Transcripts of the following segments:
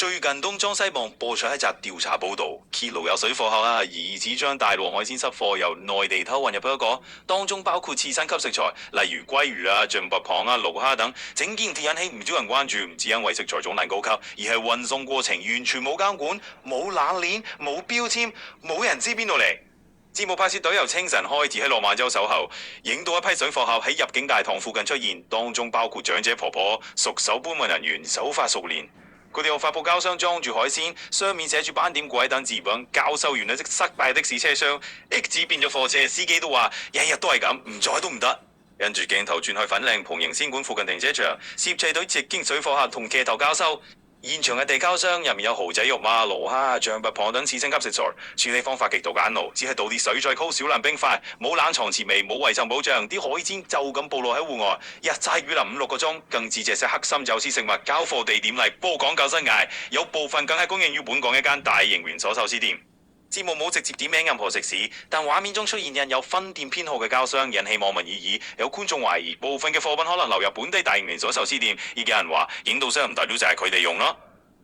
最近東張西望播出一集調查報導，揭露有水貨客疑似將大陸海鮮濕貨由內地偷運入香港，當中包括刺身級食材，例如鮭魚象拔蚌鱸蝦等。整件事引起唔少人關注，唔止因為食材總量高級，而係運送過程完全冇監管、冇冷鏈、冇標籤，冇人知邊度嚟。節目拍攝隊由清晨開始喺落馬洲守候，影到一批水貨客喺入境大堂附近出現，當中包括長者婆婆、熟手搬運人員，手法熟練。佢哋用發泡膠箱裝住海鮮，上面寫住斑點鬼等字樣，教授完一隻失敗的士車廂 X 字變咗貨車，司機都話日日都係咁，唔載都唔得。跟住鏡頭轉去粉嶺蓬瀛仙館附近停車場，攝製隊直經水貨客同騎頭交收。現場嘅地膠箱入面有蠔仔肉馬、鱸蝦、象拔蚌等刺身級食材，處理方法極度簡陋，只係倒啲水再溝少量冰塊，冇冷藏設備，冇衛生保障，啲海鮮就咁暴露喺戶外，日曬雨淋5-6個鐘，更自製式黑心走私食物交貨地點嚟波港救生涯，有部分更係供應於本港一間大型連鎖壽司店。節目冇直接點名任何食肆，但畫面中出現印有分店編號嘅膠箱，引起網民異議。有觀眾懷疑部分嘅貨品可能流入本地大型連鎖壽司店，亦有人話影到箱唔代表就係佢哋用咯。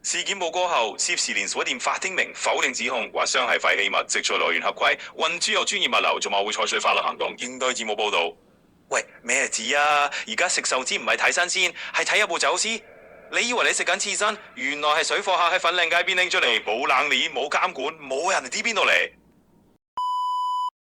事件曝光後，涉事連鎖店發聲明否定指控，話箱係廢棄物，食材來源合規，運輸由專業物流，仲話會採取法律行動應對。節目報導，喂，咩字啊？而家食壽司唔係睇新鮮，係睇有冇走私。你以為你食緊刺身，原來係水貨客喺粉嶺街邊拎出嚟，冇冷鏈、冇監管，冇人知邊度嚟。